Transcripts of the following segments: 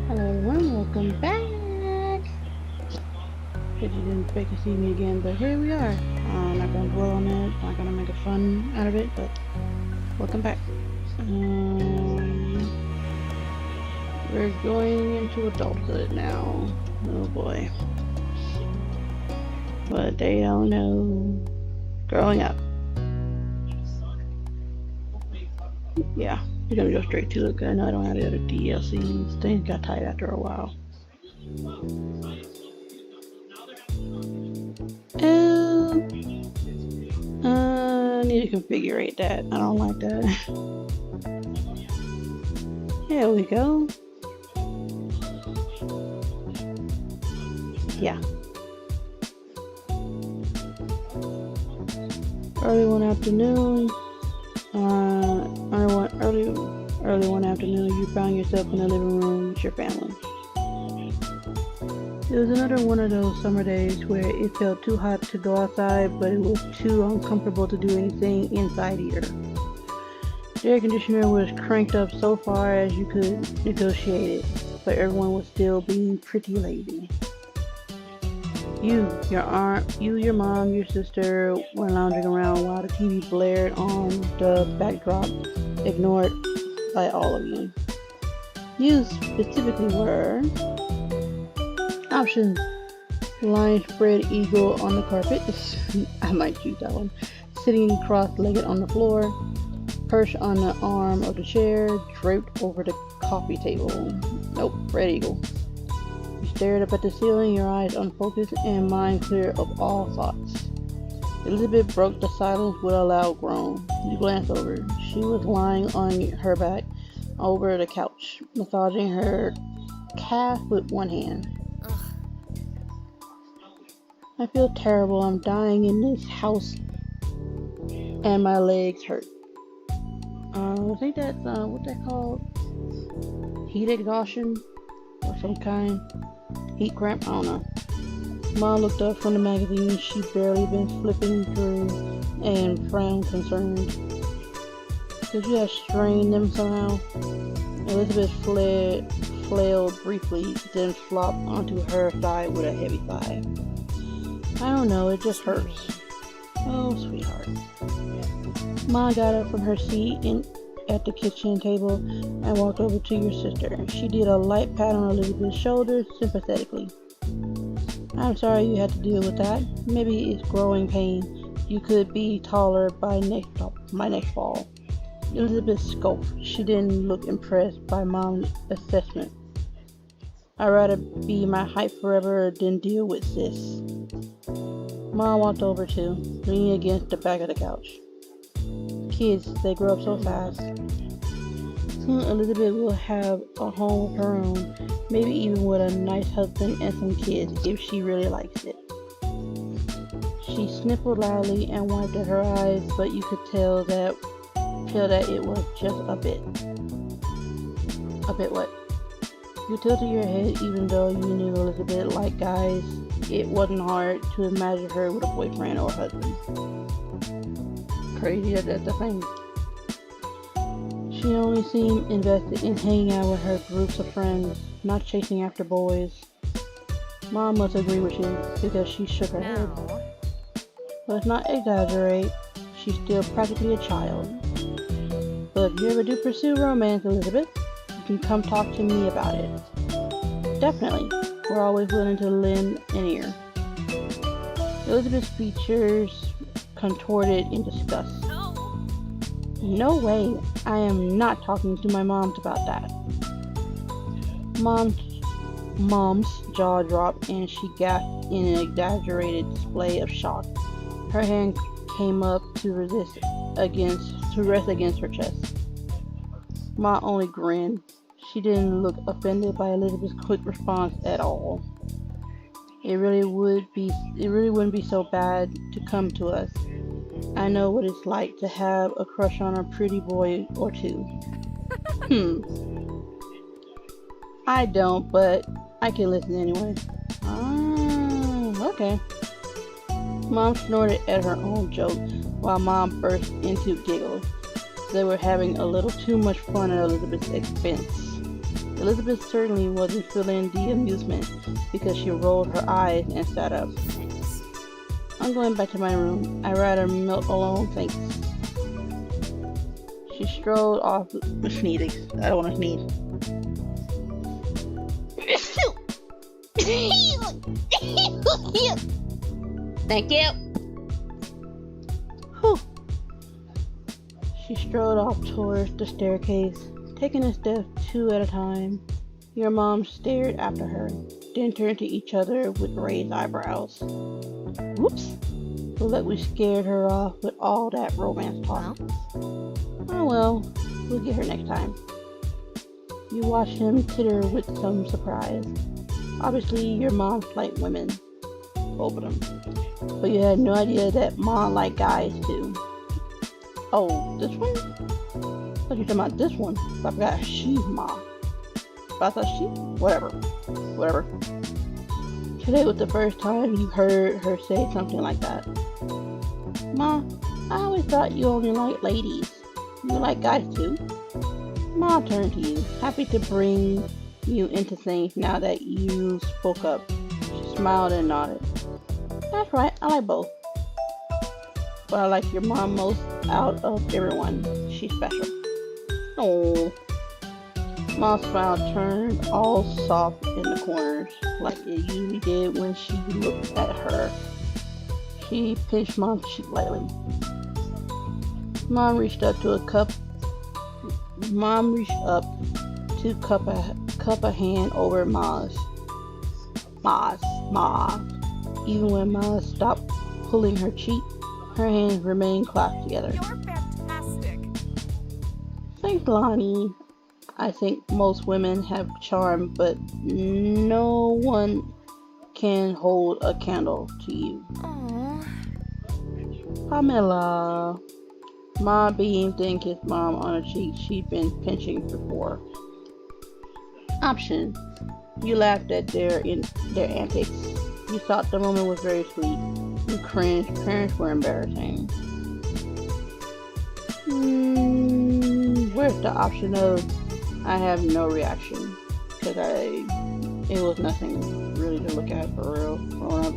Hello everyone, welcome back. If you didn't expect to see me again, but here we are. I'm not gonna dwell on it, not gonna make a fun out of it, but welcome back. We're going into adulthood now. Oh boy. But they don't know. Growing up. Yeah, we're gonna go straight to it because I know I don't have the other DLCs. Things got tight after a while. I need to configure that. I don't like that. There we go. Yeah. Early one afternoon. Early one afternoon, you found yourself in the living room with your family. It was another one of those summer days where it felt too hot to go outside, but it was too uncomfortable to do anything inside here. The air conditioner was cranked up so far as you could negotiate it, but everyone was still being pretty lazy. Your mom, your sister were lounging around while the TV blared on the backdrop, ignored by all of you. You specifically were options: lying spread eagle on the carpet. I might choose that one. Sitting cross-legged on the floor, perched on the arm of the chair, draped over the coffee table. Nope, red eagle. You stared up at the ceiling, your eyes unfocused and mind clear of all thoughts. Elizabeth broke the silence with a loud groan. You glanced over. She was lying on her back over the couch, massaging her calf with one hand. I feel terrible. I'm dying in this house and my legs hurt. I think that's, what's that called? Heat exhaustion of some kind. Heat cramp, I don't know. Mom looked up from the magazine she'd barely been flipping through and frowned concerned. Could you have strained them somehow? Elizabeth flailed briefly, then flopped onto her side with a heavy sigh. I don't know, it just hurts. Oh, sweetheart. Ma got up from her seat at the kitchen table and walked over to your sister. She did a light pat on Elizabeth's shoulder sympathetically. I'm sorry you had to deal with that. Maybe it's growing pain. You could be taller by next fall. Elizabeth scoffed. She didn't look impressed by Mom's assessment. I'd rather be my height forever than deal with sis. Mom walked over too, leaning against the back of the couch. Kids, they grow up so fast. Soon Elizabeth will have a home of her own, maybe even with a nice husband and some kids if she really likes it. She sniffled loudly and wiped at her eyes, but you could tell that it was just a bit. A bit what? You tilted your head even though you knew Elizabeth liked guys. It wasn't hard to imagine her with a boyfriend or husband. Crazy that's the thing. She only seemed invested in hanging out with her groups of friends, not chasing after boys. Mom must agree with you because she shook her head. Let's not exaggerate. She's still practically a child. But if you ever do pursue romance, Elizabeth, you can come talk to me about it. Definitely. We're always willing to lend an ear. Elizabeth's features contorted in disgust. No way. I am not talking to my mom about that. Mom's jaw dropped and she gasped in an exaggerated display of shock. Her hand came up to rest against her chest. Ma only grinned. She didn't look offended by Elizabeth's quick response at all. It really wouldn't be so bad to come to us. I know what it's like to have a crush on a pretty boy or two. I don't, but I can listen anyway. Okay. Mom snorted at her own joke while Mom burst into giggles. They were having a little too much fun at Elizabeth's expense. Elizabeth certainly wasn't feeling the amusement because she rolled her eyes and sat up. I'm going back to my room. I'd rather milk alone, thanks. She strolled off sneezing. I don't want to sneeze. Thank you. Whew. She strode off towards the staircase, taking a step 2 at a time. Your mom stared after her, then turned to each other with raised eyebrows. Whoops! Looks like we scared her off with all that romance talk. Oh well, we'll get her next time. You watched him titter with some surprise. Obviously, your moms like women. Both of them. But you had no idea that mom liked guys too. Oh, this one? I thought you were talking about this one. I forgot she's mom. But I thought she? Whatever. Today was the first time you heard her say something like that. Ma, I always thought you only liked ladies. You like guys too? Ma turned to you, happy to bring you into things now that you spoke up. She smiled and nodded. That's right, I like both. But I like your mom most out of everyone. She's special. Oh. Mom's smile turned all soft in the corners, like it usually did when she looked at her. She pinched Mom's cheek lightly. Mom reached up to cup a hand over Ma's. Ma. Even when Ma stopped pulling her cheek, her hands remained clasped together. You're fantastic. Thanks, Lonnie. I think most women have charm, but no one can hold a candle to you. Aww. Pamela. Ma beamed and kissed Mom on her cheek she'd been pinching before. Option. You laughed at their antics. You thought the moment was very sweet. You cringed. Parents were embarrassing. Where's the option of I have no reaction? Because it was nothing really to look at for real. Growing up,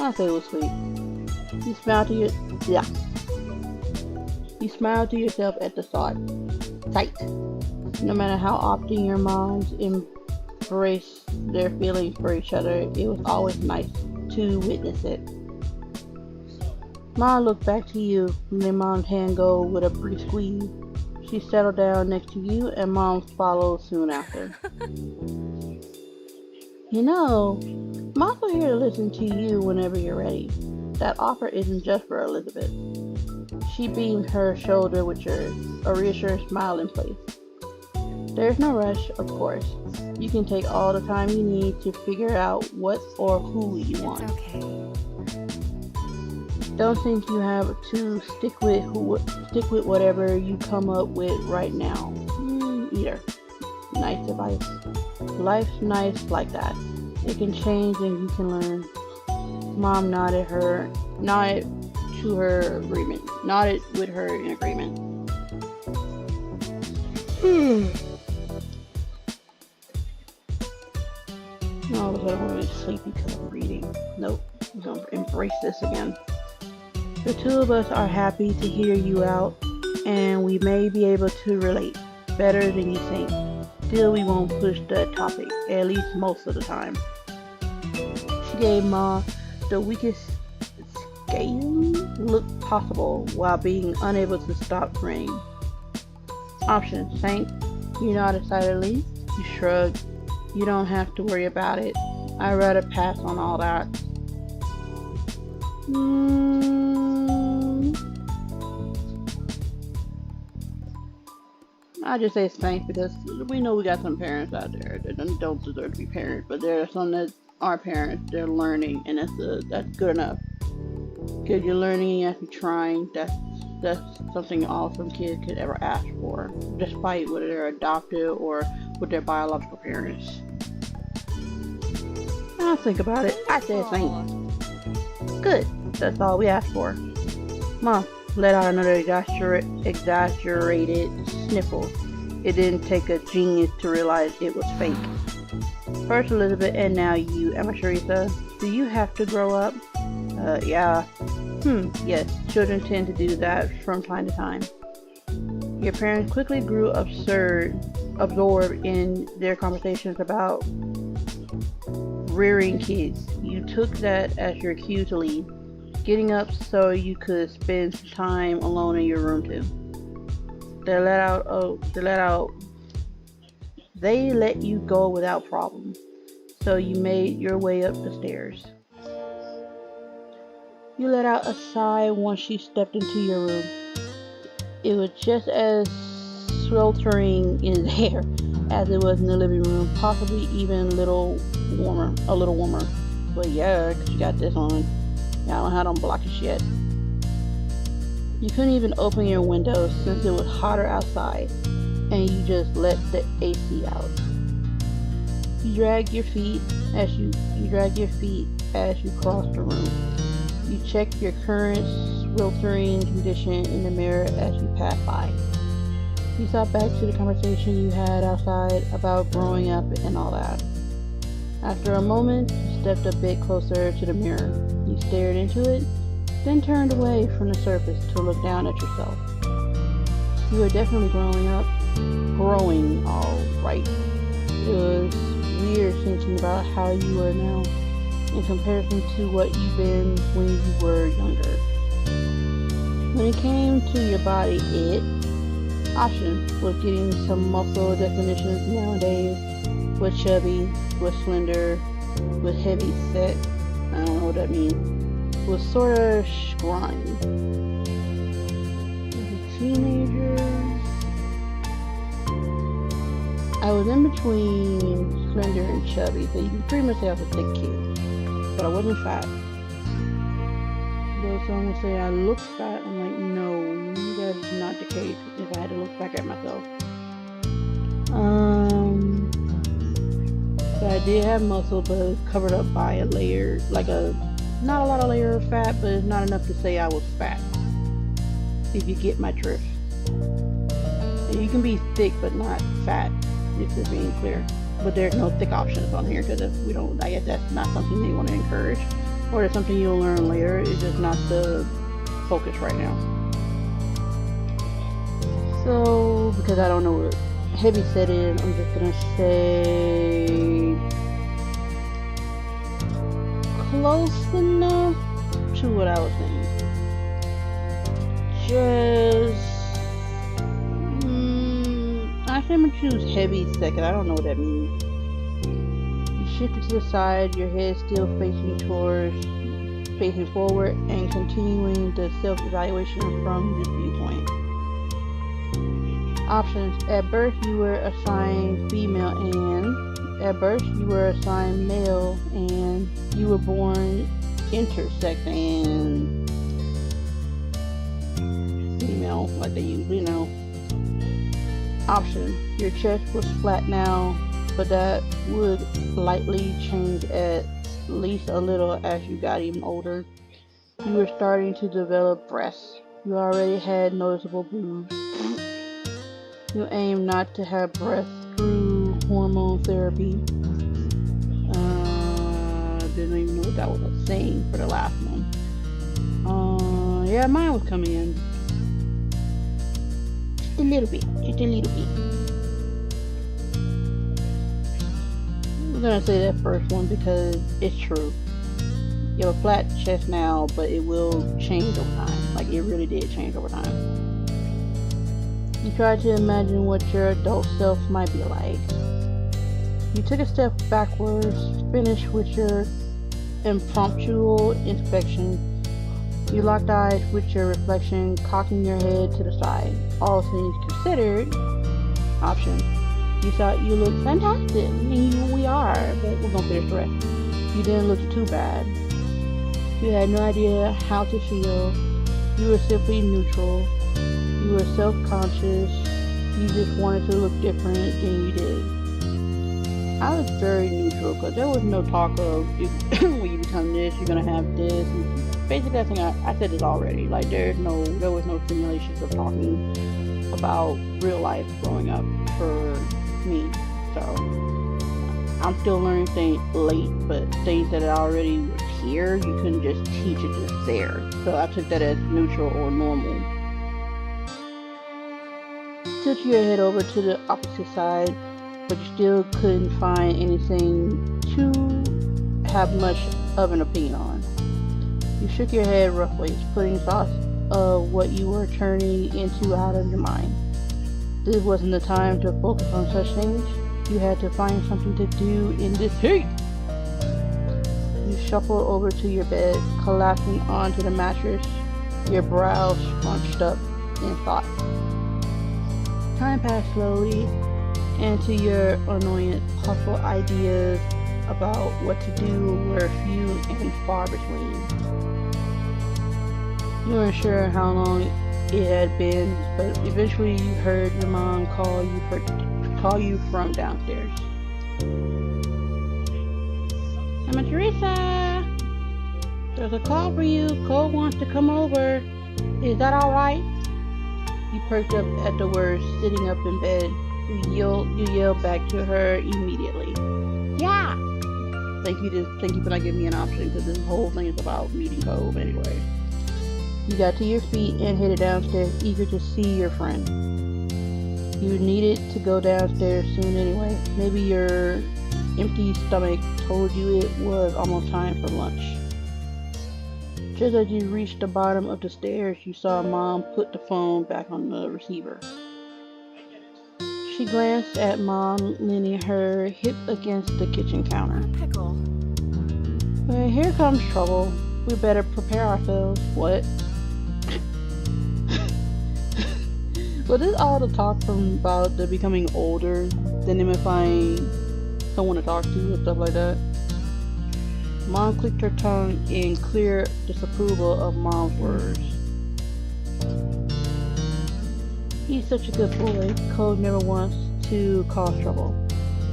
I'd say it was sweet. You smiled to yourself at the thought. Tight. No matter how often your moms embrace their feelings for each other, it was always nice to witness it. Mom looked back to you, and then Mom's hand go with a brief squeeze. She settled down next to you, and Mom followed soon after. You know, Mom's here to listen to you whenever you're ready. That offer isn't just for Elizabeth. She beamed her shoulder with yours, a reassuring smile in place. There's no rush, of course. You can take all the time you need to figure out what or who you want. It's okay. Don't think you have to stick with whatever you come up with right now. Either. Nice advice. Life's nice like that. It can change and you can learn. Mom nodded with her in agreement. All of a sudden I'm really sleepy because I'm reading. Nope, I'm gonna embrace this again. The two of us are happy to hear you out, and we may be able to relate better than you think. Still, we won't push the topic, at least most of the time. She gave Ma the weakest scathing look possible while being unable to stop praying. Option. Saint. You nodded silently. You shrugged. You don't have to worry about it. I'd rather pass on all that. I just say thanks because we know we got some parents out there that don't deserve to be parents, but there are some that are parents. They're learning, and that's good enough. Because you're learning, you have to be trying. That's something awesome kids could ever ask for, despite whether they're adopted or with their biological parents. I'll think about it. I say thanks. Good. That's all we asked for. Mom let out another exaggerated sniffle. It didn't take a genius to realize it was fake. First Elizabeth, and now you, Emma Teresa. Do you have to grow up? Yeah. Yes, children tend to do that from time to time. Your parents quickly grew absorbed in their conversations about rearing kids. You took that as your cue to leave, getting up so you could spend some time alone in your room too. They let you go without problem, so you made your way up the stairs. You let out a sigh once she stepped into your room. It was just as sweltering in there as it was in the living room, possibly even a little warmer. But yeah, 'cause you got this on. Yeah, I don't have them blockage yet. You couldn't even open your windows since it was hotter outside, and you just let the AC out. You drag your feet as you cross the room. You check your current sweltering condition in the mirror as you pass by. You thought back to the conversation you had outside about growing up and all that. After a moment, you stepped a bit closer to the mirror. You stared into it, then turned away from the surface to look down at yourself. You were definitely growing all right. It was weird thinking about how you were now in comparison to what you've been when you were younger. When it came to your body, option was getting some muscle definitions nowadays. Was chubby, was slender, was heavy set. I don't know what that means. Was sort of scrawny. As a teenager, I was in between slender and chubby, so you can pretty much say I was a thick kid. But I wasn't fat. Though someone would say I look fat, I'm like, no, that is not the case if I had to look back at myself. So I did have muscle, but it was covered up by a layer, not a lot of layer of fat, but it's not enough to say I was fat. If you get my drift. And you can be thick, but not fat, if we're being clear. But there's no thick options on here because I guess that's not something they want to encourage, or it's something you'll learn later. It's just not the focus right now. So, because I don't know what heavy set is, I'm just gonna say close enough to what I was saying. I'm gonna choose heavy second. I don't know what that means. You shifted to the side, your head still facing forward, and continuing the self-evaluation from this viewpoint. Options. At birth, you were assigned female, and at birth, you were assigned male, and you were born intersex and female, like they usually know. Option. Your chest was flat now, but that would likely change at least a little as you got even older. You were starting to develop breasts. You already had noticeable boobs. You aim not to have breasts through hormone therapy. Didn't even know what that was a saying for the last one. Yeah, mine was coming in. Just a little bit. I'm gonna say that first one because it's true. You have a flat chest now, but it will change over time. Like it really did change over time. You tried to imagine what your adult self might be like. You took a step backwards, finished with your impromptu inspection. You locked eyes with your reflection, cocking your head to the side. All things considered, option. You thought you looked fantastic, and we are, but we're gonna finish the rest. You didn't look too bad. You had no idea how to feel. You were simply neutral. You were self-conscious. You just wanted to look different than you did. I was very neutral because there was no talk of when you become this, you're gonna have this. Basically, I think I said this already. Like there was no simulations of talking about real life growing up. for me. So I'm still learning things late, but things that already was here, you couldn't just teach it just there. So I took that as neutral or normal. Tilt your head over to the opposite side, but you still couldn't find anything to have much of an opinion on. You shook your head roughly, putting thoughts of what you were turning into out of your mind. This wasn't the time to focus on such things. You had to find something to do in this heat. You shuffled over to your bed, collapsing onto the mattress, your brows scrunched up in thought. Time passed slowly, and to your annoyance, puzzle ideas about what to do were few and far between. You weren't sure how long it had been, but eventually you heard your mom call you from downstairs. Emma Teresa, there's a call for you. Cole wants to come over. Is that all right? You perked up at the words, sitting up in bed. You yelled back to her immediately. Yeah. Thank you for not giving me an option, because this whole thing is about meeting Cole anyway. You got to your feet and headed downstairs, eager to see your friend. You needed to go downstairs soon anyway. Maybe your empty stomach told you it was almost time for lunch. Just as you reached the bottom of the stairs, you saw Mom put the phone back on the receiver. She glanced at Mom, leaning her hip against the kitchen counter. Pickle. Well, here comes trouble. We better prepare ourselves. What? Was this all the talk from about the becoming older, then them finding someone to talk to and stuff like that? Mom clicked her tongue in clear disapproval of Mom's words. He's such a good boy. Cole never wants to cause trouble.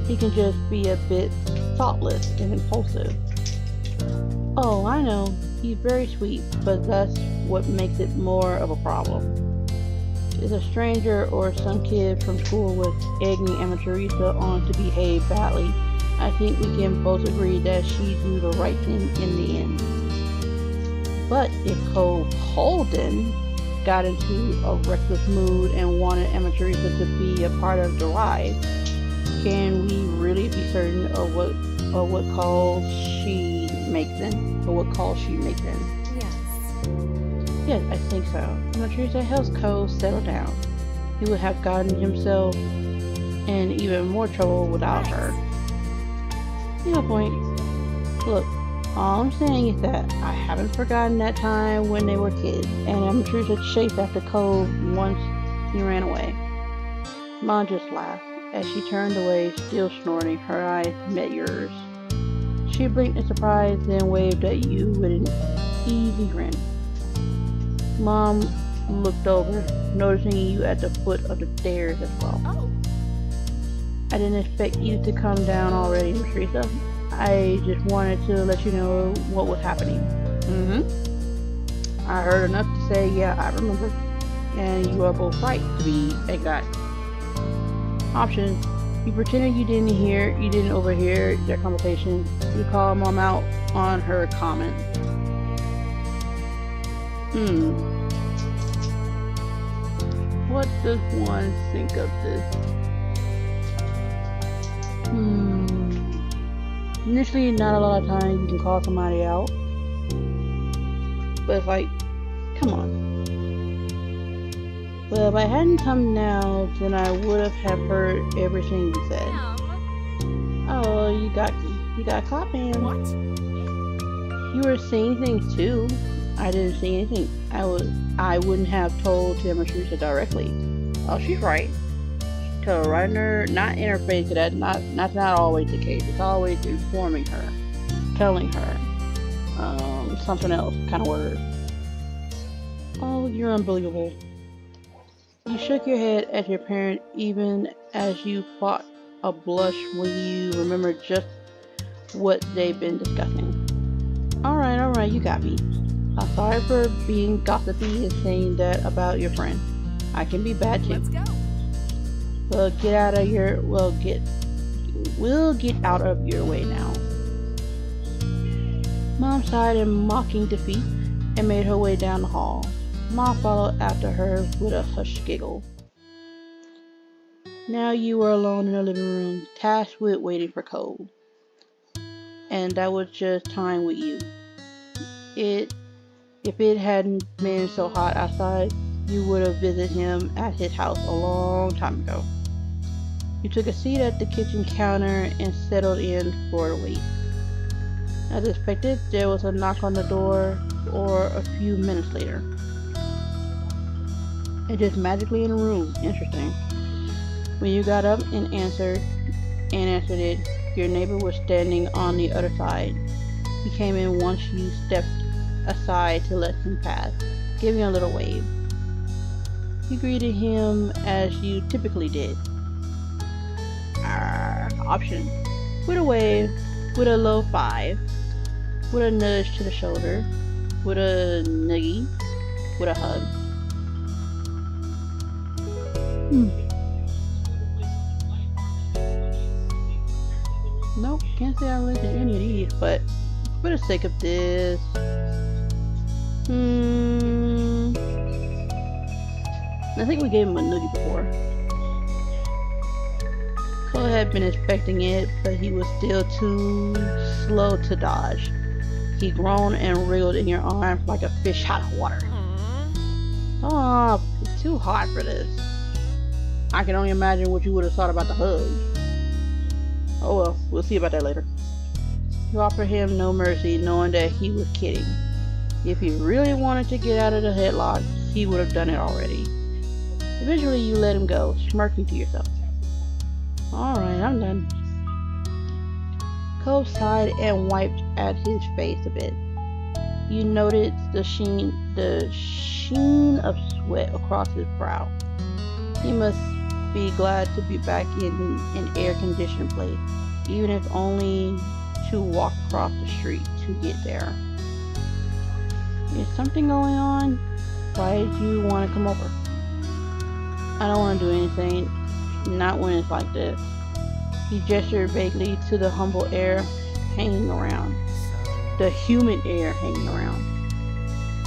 He can just be a bit thoughtless and impulsive. Oh, I know. He's very sweet, but that's what makes it more of a problem. If a stranger or some kid from school was egging Emma Teresa on to behave badly, I think we can both agree that she'd do the right thing in the end. But if Cole Holden got into a reckless mood and wanted Emma Teresa to be a part of the ride, can we really be certain of what calls she makes then? Or what calls she makes then? Yes, I think so. Emma Teresa helps Cole settle down. He would have gotten himself in even more trouble without her. You know, point. Look, all I'm saying is that I haven't forgotten that time when they were kids, and Emma Teresa chased after Cole once he ran away. Mom just laughed. As she turned away, still snorting, her eyes met yours. She blinked in surprise, then waved at you with an easy grin. Mom looked over, noticing you at the foot of the stairs as well. Oh. I didn't expect you to come down already, Miss Teresa. I just wanted to let you know what was happening. I heard enough to say, yeah, I remember. And you are both right to be exact. Options. You pretended you didn't overhear their conversation. You called Mom out on her comment. What does one think of this? Initially, not a lot of times you can call somebody out. But it's like, come on. Well, if I hadn't come now, then I would have heard everything you said. Oh, you got caught, man. What? You were seeing things too. I didn't see anything. I wouldn't have told Emma Teresa directly. Oh, she's right. Tell her right in her, not in her face, that's not always the case. It's always informing her, telling her, something else kind of word. Oh, you're unbelievable. You shook your head at your parent, even as you fought a blush when you remembered just what they've been discussing. Alright, you got me. I'm sorry for being gossipy and saying that about your friend. I can be bad too. Let's go. We'll get out of your way now. Mom sighed in mocking defeat and made her way down the hall. Ma followed after her with a hushed giggle. Now you were alone in the living room, tasked with waiting for Cole. And that was just time with you. If it hadn't been so hot outside, you would have visited him at his house a long time ago. You took a seat at the kitchen counter and settled in for the wait. As expected, there was a knock on the door a few minutes later. And just magically in the room. Interesting. When you got up and answered it, your neighbor was standing on the other side. He came in once you stepped aside to let him pass, giving a little wave. You greeted him as you typically did. Option. With a wave, with a low five, with a nudge to the shoulder, with a nuggie, with a hug. Nope, can't say I related to any of these, but for the sake of this, I think we gave him a noogie before. Cole had been expecting it, but he was still too slow to dodge. He groaned and wriggled in your arms like a fish out of water. Oh, it's too hot for this. I can only imagine what you would have thought about the hug. Oh well, we'll see about that later. You offered him no mercy, knowing that he was kidding. If he really wanted to get out of the headlock, he would have done it already. Eventually, you let him go, smirking to yourself. Alright, I'm done. Cole sighed and wiped at his face a bit. You noted the sheen of sweat across his brow. He must be glad to be back in an air-conditioned place, even if only to walk across the street to get there. Is something going on? Why did you want to come over? I don't want to do anything, not when it's like this. He gestured vaguely to the humble air hanging around. The humid air hanging around.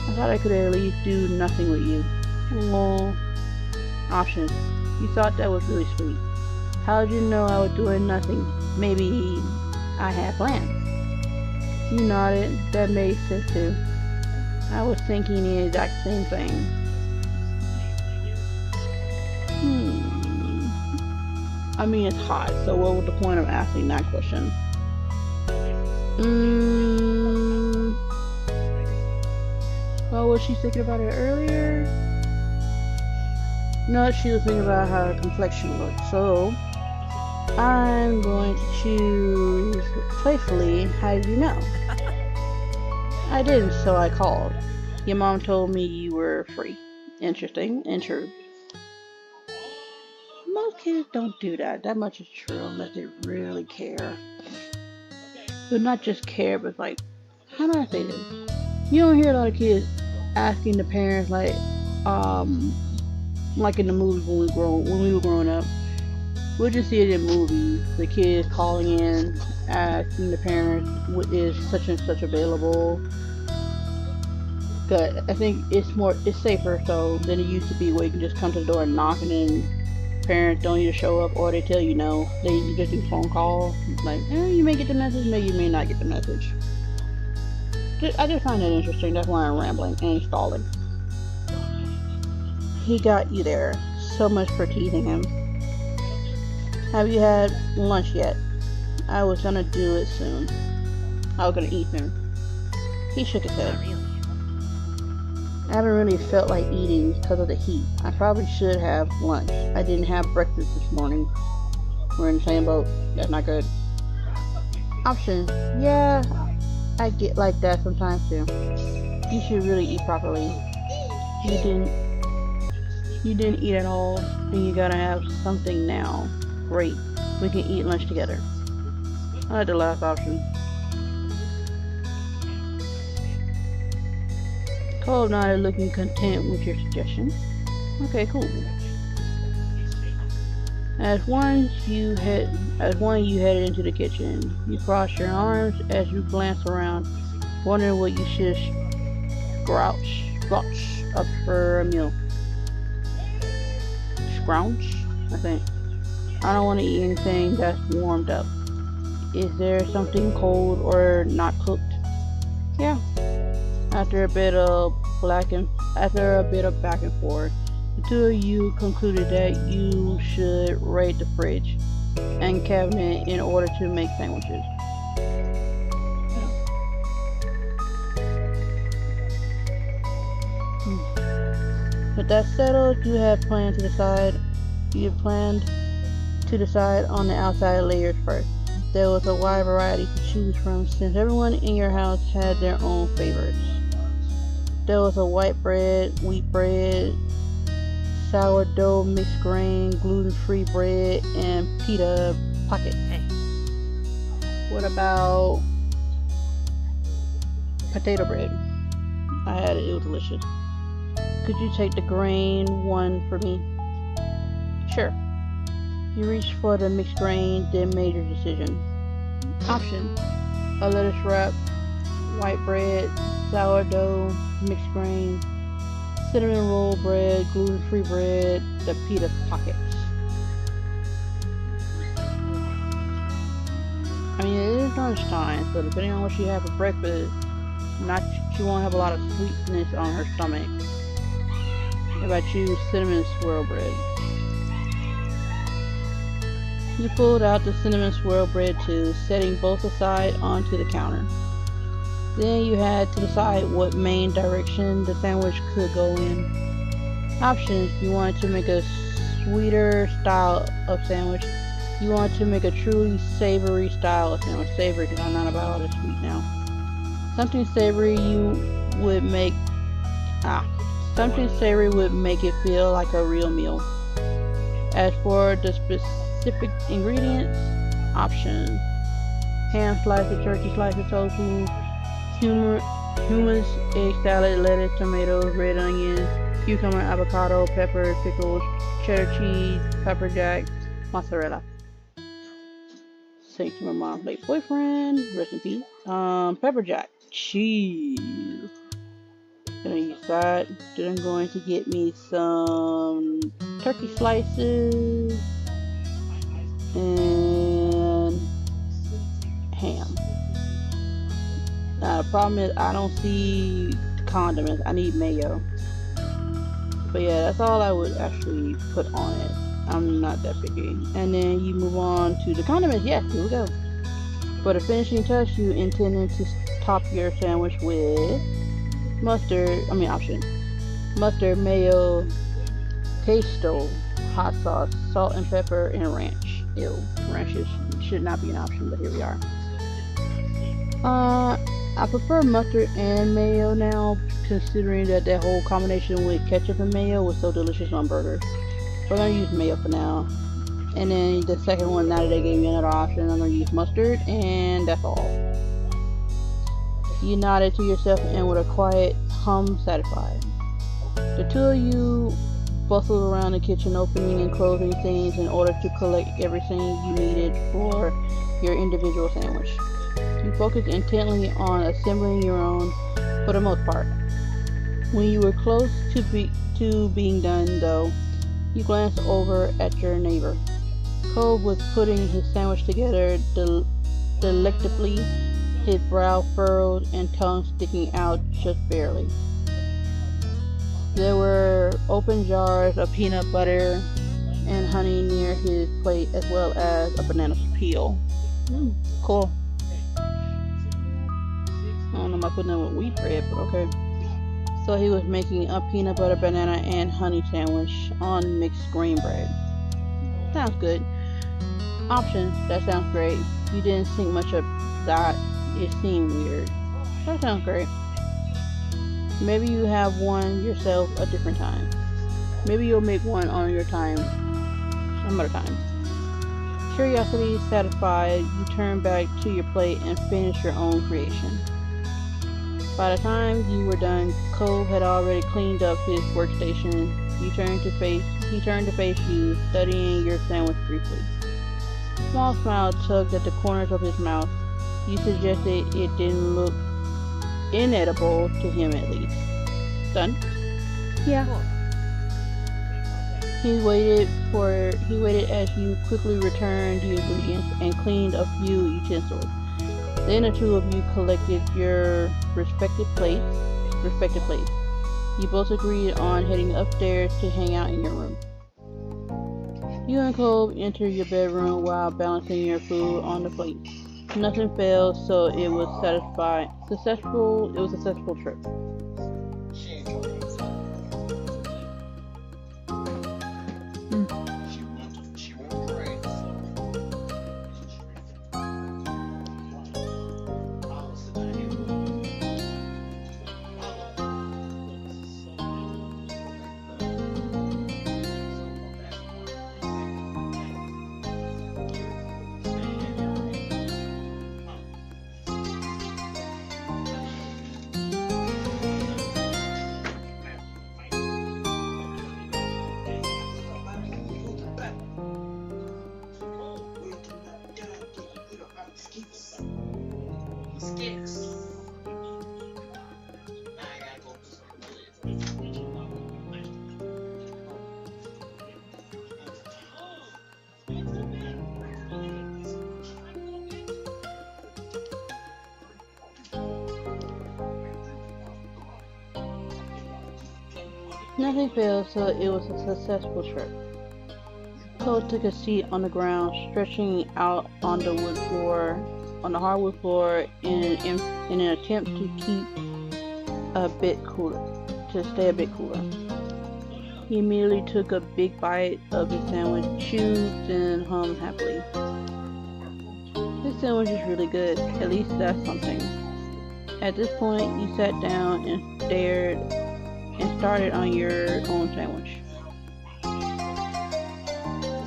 I thought I could at least do nothing with you. Lol. Option. You thought that was really sweet. How did you know I was doing nothing? Maybe I had plans. You nodded. That made sense too. I was thinking the exact same thing. I mean, it's hot, so what was the point of asking that question? Well, was she thinking about it earlier? No, she was thinking about how her complexion looked, so I'm going to choose playfully. How did you know? I didn't, so I called. Your mom told me you were free. Interesting and true. Most kids don't do that. That much is true unless they really care. But not just care, but like, how do I say this? You don't hear a lot of kids asking the parents like in the movies when we were growing up. We'll just see it in movies. The kids calling in, asking the parents, is such and such available? But I think it's safer so than it used to be where you can just come to the door and knock and then parents don't either show up or they tell you no. They just do phone call. Like, you may get the message, maybe you may not get the message. I just find that interesting. That's why I'm rambling and stalling. He got you there. So much for teasing him. Have you had lunch yet? I was gonna do it soon. I was gonna eat soon. He shook his head. I haven't really felt like eating because of the heat. I probably should have lunch. I didn't have breakfast this morning. We're in the same boat. That's not good. Option. Yeah, I get like that sometimes too. You should really eat properly. You didn't eat at all, and you gotta have something now. Great. We can eat lunch together. I like the last option. Cole nodded, looking content with your suggestion. Okay, cool. You headed into the kitchen. You cross your arms as you glance around, wondering what you should scrouch up for a meal. Scrounge, I think. I don't want to eat anything that's warmed up. Is there something cold or not cooked? Yeah. After a bit of back and forth, the two of you concluded that you should raid the fridge and cabinet in order to make sandwiches. With that settled, you planned to decide on the outside layers first. There was a wide variety to choose from since everyone in your house had their own favorites. There was a white bread, wheat bread, sourdough, mixed grain, gluten-free bread, and pita pocket. What about potato bread? I had it, it was delicious. Could you take the grain one for me? Sure. You reached for the mixed grain, then made your decision. Option: a lettuce wrap, white bread, sourdough, mixed grain, cinnamon roll bread, gluten-free bread, the pita pockets. I mean, it is lunchtime, so depending on what she had for breakfast, she won't have a lot of sweetness on her stomach. If I choose cinnamon swirl bread. You pulled out the cinnamon swirl bread too, setting both aside onto the counter. Then you had to decide what main direction the sandwich could go in. Options: you wanted to make a sweeter style of sandwich. You wanted to make a truly savory style of sandwich. Savory, because I'm not about all the sweet now. Something savory would make it feel like a real meal. As for the specific ingredients, options: ham slices, turkey slices, tofu, hummus, egg salad, lettuce, tomatoes, red onions, cucumber, avocado, peppers, pickles, cheddar cheese, pepper jack, mozzarella. Thanks to my mom's late boyfriend, rest in peace. Pepper jack, cheese. Gonna use that. Then I'm going to get me some turkey slices and ham. Now the problem is I don't see condiments. I need mayo. But yeah, that's all I would actually put on it. I'm not that picky. And then you move on to the condiments. Yes, here we go. For the finishing touch, you intended to top your sandwich with option: mustard, mayo, queso, hot sauce, salt and pepper, and ranch. Ew, ranch should not be an option, but here we are. I prefer mustard and mayo now, considering that whole combination with ketchup and mayo was so delicious on burgers. We're gonna use mayo for now. And then the second one, now that they gave me another option, I'm gonna use mustard, and that's all. You nodded to yourself and with a quiet hum, satisfied. The two of you bustled around the kitchen, opening and closing things in order to collect everything you needed for your individual sandwich. You focused intently on assembling your own for the most part. When you were close to being done, though, you glanced over at your neighbor. Cove was putting his sandwich together delectably, his brow furrowed and tongue sticking out just barely. There were open jars of peanut butter and honey near his plate, as well as a banana peel. Cool. I don't know about putting that with wheat bread, but okay. So he was making a peanut butter, banana, and honey sandwich on mixed grain bread. Sounds good. Options: that sounds great. You didn't think much of that. It seemed weird. That sounds great. Maybe you have one yourself a different time. Maybe you'll make one on your time some other time. Curiosity satisfied, you turn back to your plate and finish your own creation. By the time you were done, Cove had already cleaned up his workstation. You turned to face He turned to face you, studying your sandwich briefly. A small smile tugged at the corners of his mouth. You suggested it didn't look inedible to him at least. Done? Yeah. Cool. He waited as you quickly returned the ingredients and cleaned a few utensils. Then the two of you collected your respective plates. You both agreed on heading upstairs to hang out in your room. You and Cole entered your bedroom while balancing your food on the plate. Nothing failed, so it was successful. It was a successful trip. Nothing failed, so it was a successful trip. Cole took a seat on the ground, stretching out on the hardwood floor in an attempt to stay a bit cooler. He immediately took a big bite of his sandwich, chewed, and hummed happily. This sandwich is really good. At least that's something. At this point, you sat down and started on your own sandwich.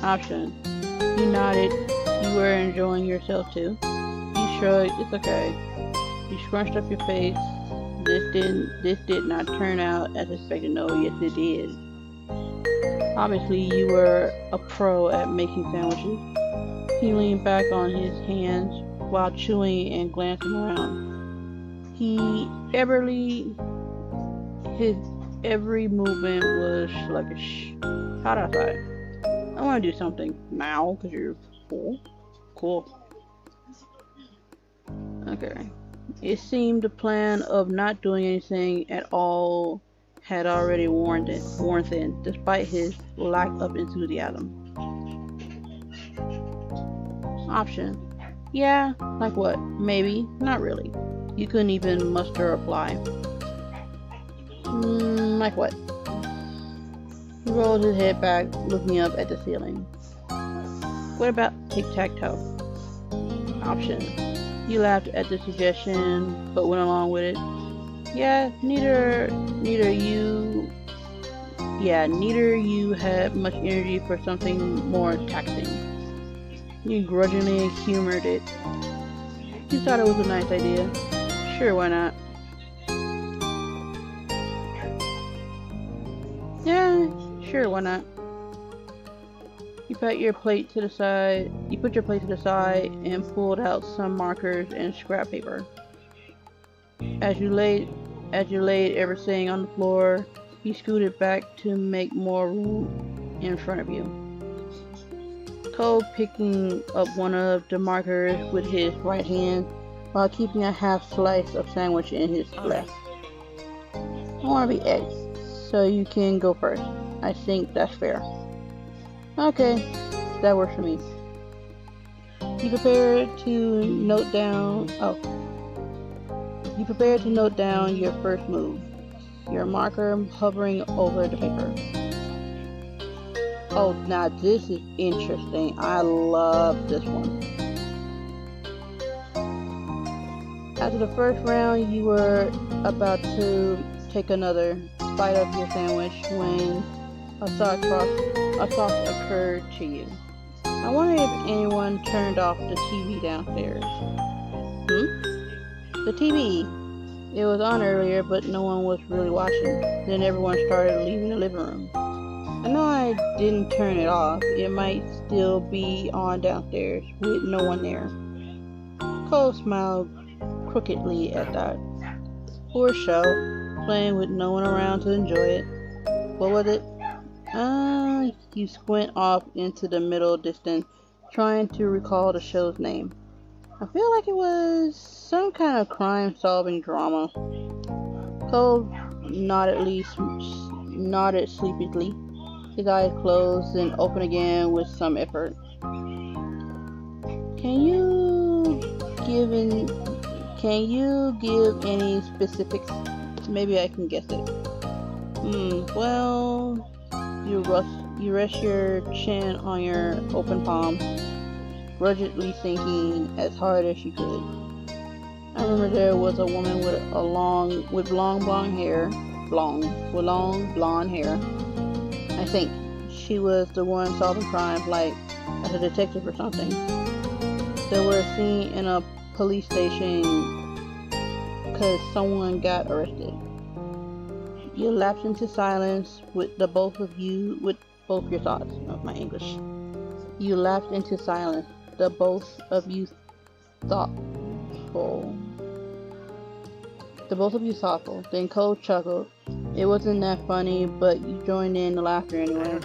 Option. You nodded. You were enjoying yourself too. You shrugged. It's okay. You scrunched up your face. This did not turn out as expected. No, yes it did. Obviously, you were a pro at making sandwiches. He leaned back on his hands while chewing and glancing around. His every movement was sluggish. How'd I say? I want to do something now because you're cool. Cool. Okay. It seemed the plan of not doing anything at all had already worn thin, despite his lack of enthusiasm. Option. Yeah, like what? Maybe, not really. You couldn't even muster a reply. Like what? He rolled his head back, looking up at the ceiling. What about tic-tac-toe? Option. You laughed at the suggestion, but went along with it. Yeah, neither you had much energy for something more taxing. You grudgingly humored it. You thought it was a nice idea. Sure, why not? Yeah, sure, why not? You put your plate to the side and pulled out some markers and scrap paper. As you laid everything on the floor, he scooted back to make more room in front of you. Cole picking up one of the markers with his right hand while keeping a half slice of sandwich in his left. I want to be eggs, so you can go first. I think that's fair. Okay, that works for me. You prepared to note down your first move, your marker hovering over the paper. Oh, now this is interesting. I love this one. After the first round, you were about to take another bite of your sandwich when a thought occurred to you. I wonder if anyone turned off the TV downstairs. The TV. It was on earlier, but no one was really watching. Then everyone started leaving the living room. I know I didn't turn it off. It might still be on downstairs with no one there. Cole smiled crookedly at that. Poor show, playing with no one around to enjoy it. What was it? You squint off into the middle distance, trying to recall the show's name. I feel like it was some kind of crime-solving drama. Cole nodded sleepily, his eyes closed and opened again with some effort. Can you give any specifics? Maybe I can guess it. Well, you rest your chin on your open palm, grudgingly thinking as hard as you could. I remember there was a woman with long blonde hair. I think she was the one solving crimes, like as a detective or something. They were seen in a police station because someone got arrested. You lapsed into silence with both your thoughts. Of my English. You lapsed into silence. The both of you thoughtful. Then Cole chuckled. It wasn't that funny, but you joined in the laughter anyway.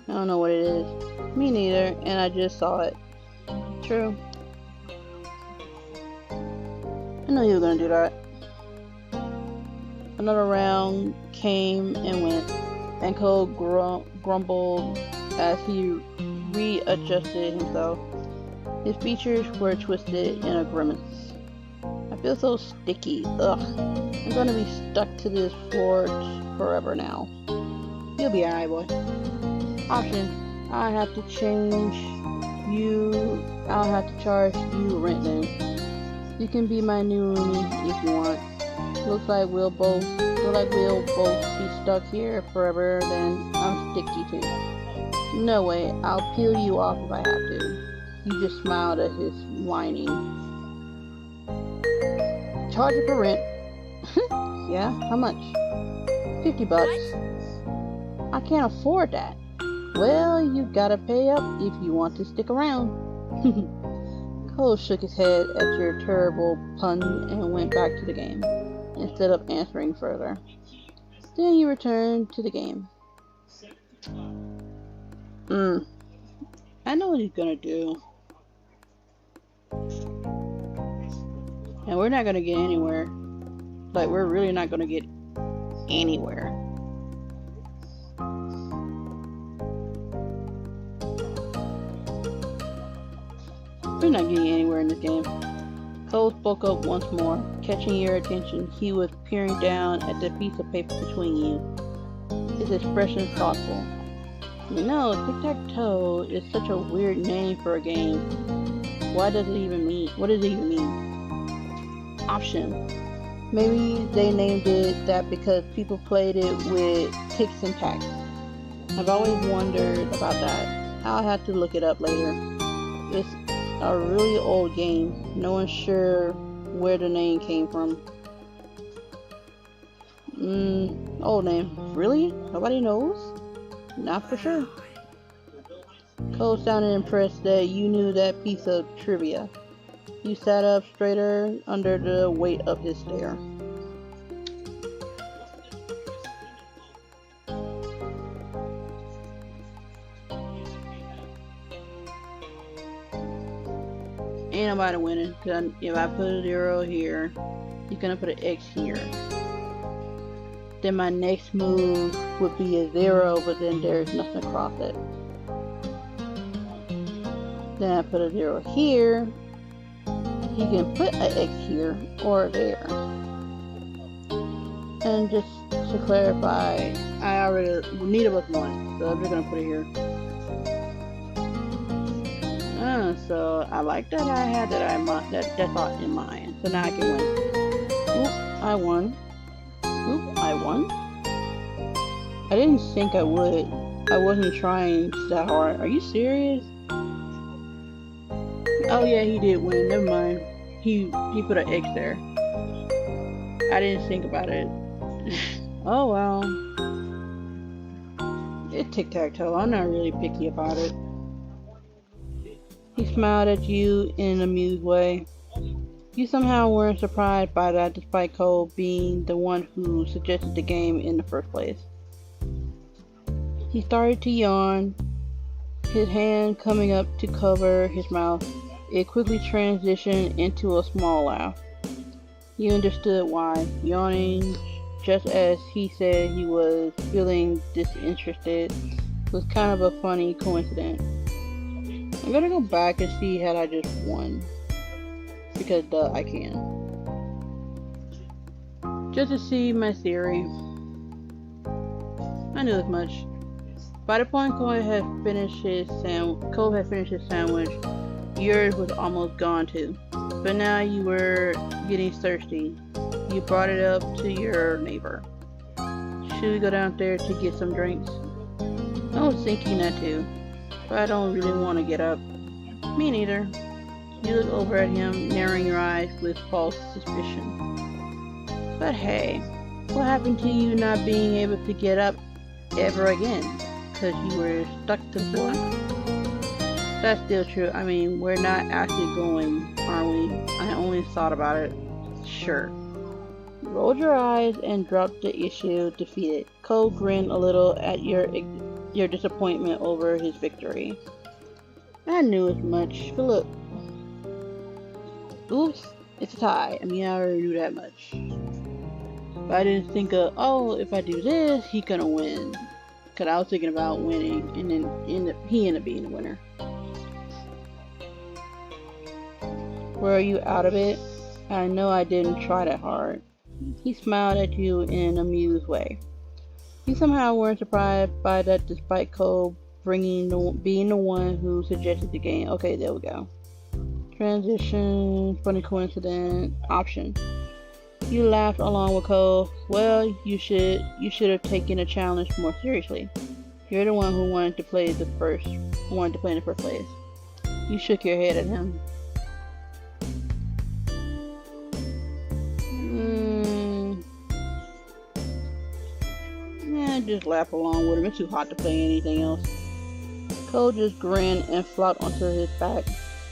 I don't know what it is. Me neither, and I just saw it. True. I knew you were gonna do that. Another round came and went, and Cole grumbled as he readjusted himself. His features were twisted in a grimace. I feel so sticky. Ugh. I'm gonna be stuck to this floor forever now. You'll be alright, boy. Option. I'll have to charge you rent then. You can be my new roomie if you want. Looks like we'll both be stuck here forever, then I'm sticky too. No way, I'll peel you off if I have to. He just smiled at his whining. Charge you for rent. Yeah, how much? $50. I can't afford that. Well, you gotta pay up if you want to stick around. Cole shook his head at your terrible pun and went back to the game, instead of answering further. Then he returned to the game. I know what he's gonna do. And we're not gonna get anywhere. Like, we're really not gonna get anywhere. We're not getting anywhere in this game. Cole spoke up once more, catching your attention. He was peering down at the piece of paper between you, his expression thoughtful. You know, tic-tac-toe is such a weird name for a game. What does it even mean? Option. Maybe they named it that because people played it with ticks and tacks. I've always wondered about that. I'll have to look it up later. It's a really old game. No one's sure where the name came from. Old name. Really? Nobody knows? Not for sure. Cole sounded impressed that you knew that piece of trivia. You sat up straighter under the weight of his stare. Ain't nobody winning, because if I put a 0 here, you're gonna put an X here. Then my next move would be a 0, but then there's nothing across it. Then I put a 0 here. You can put an X here or there. And just to clarify, neither was 1, so I'm just gonna put it here. So I like that I had that thought in mind. So now I can win. Oop, I won. I didn't think I would. I wasn't trying that hard. Are you serious? Oh yeah, he did win. Never mind. He put an X there. I didn't think about it. Oh well. It's tic-tac-toe. I'm not really picky about it. He smiled at you in an amused way. You somehow weren't surprised by that despite Cole being the one who suggested the game in the first place. He started to yawn, his hand coming up to cover his mouth. It quickly transitioned into a small laugh. You understood why, yawning just as he said he was feeling disinterested was kind of a funny coincidence. I'm gonna go back and see had I just won. Because duh, I can. Just to see my theory. I knew as much. By the point Cole had finished his sandwich, yours was almost gone too. But now you were getting thirsty. You brought it up to your neighbor. Should we go downstairs to get some drinks? I was thinking that too, but I don't really want to get up. Me neither. You look over at him, narrowing your eyes with false suspicion. But hey, what happened to you not being able to get up ever again? Because you were stuck to the floor? That's still true. I mean, we're not actually going, are we? I only thought about it. Sure. You rolled your eyes and dropped the issue, defeated. Cole grinned a little at your disappointment over his victory. I knew as much, but look. Oops, it's a tie. I mean, I already knew that much. But I didn't think of, oh, if I do this, he's gonna win. Because I was thinking about winning, and then he ended up being the winner. Were you out of it? I know I didn't try that hard. He smiled at you in an amused way. You somehow weren't surprised by that despite Cole being the one who suggested the game. Okay, there we go. Transition, funny coincidence, option. You laughed along with Cole. Well, you should have taken the challenge more seriously. You're the one who wanted to play in the first place. You shook your head at him. Just laugh along with him. It's too hot to play anything else. Cole just grinned and flopped onto his back,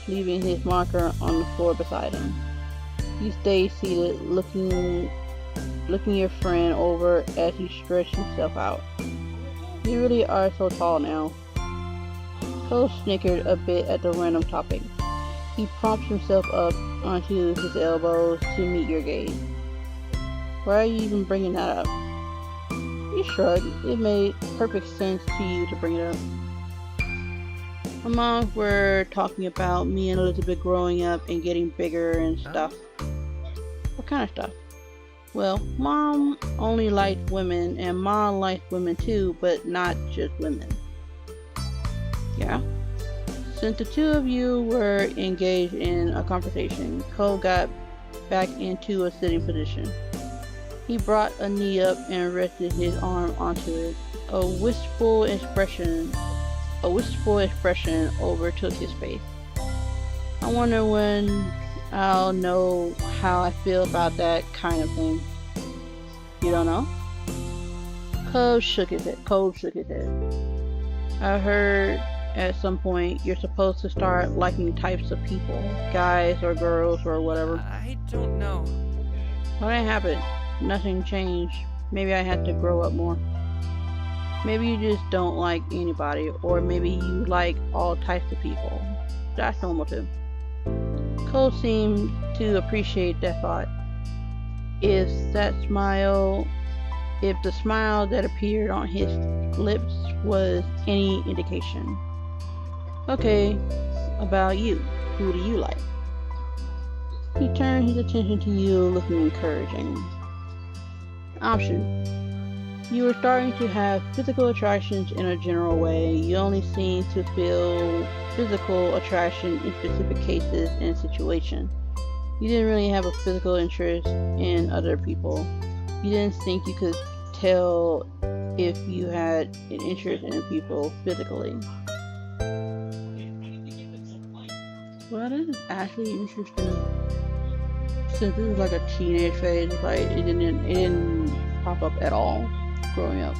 leaving his marker on the floor beside him. You stayed seated, looking your friend over as he stretched himself out. You really are so tall now. Cole snickered a bit at the random topic. He propped himself up onto his elbows to meet your gaze. Why are you even bringing that up? You shrugged. It made perfect sense to you to bring it up. My mom were talking about me and Elizabeth growing up and getting bigger and stuff. What kind of stuff? Well, Mom only liked women, and Mom liked women too, but not just women. Yeah? Since the two of you were engaged in a conversation, Cole got back into a sitting position. He brought a knee up and rested his arm onto it. A wistful expression overtook his face. I wonder when I'll know how I feel about that kind of thing. You don't know? Cole shook his head. I heard at some point you're supposed to start liking types of people. Guys or girls or whatever. I don't know. What happened? Nothing changed. Maybe I had to grow up more. Maybe you just don't like anybody, or maybe you like all types of people. That's normal too. Cole seemed to appreciate that thought. If the smile that appeared on his lips was any indication. Okay, about you. Who do you like? He turned his attention to you, looking encouraging. Option. You were starting to have physical attractions in a general way. You only seem to feel physical attraction in specific cases and situations. You didn't really have a physical interest in other people. You didn't think you could tell if you had an interest in people physically. Well, that is actually interesting. Since this is like a teenage phase, like it didn't pop up at all growing up.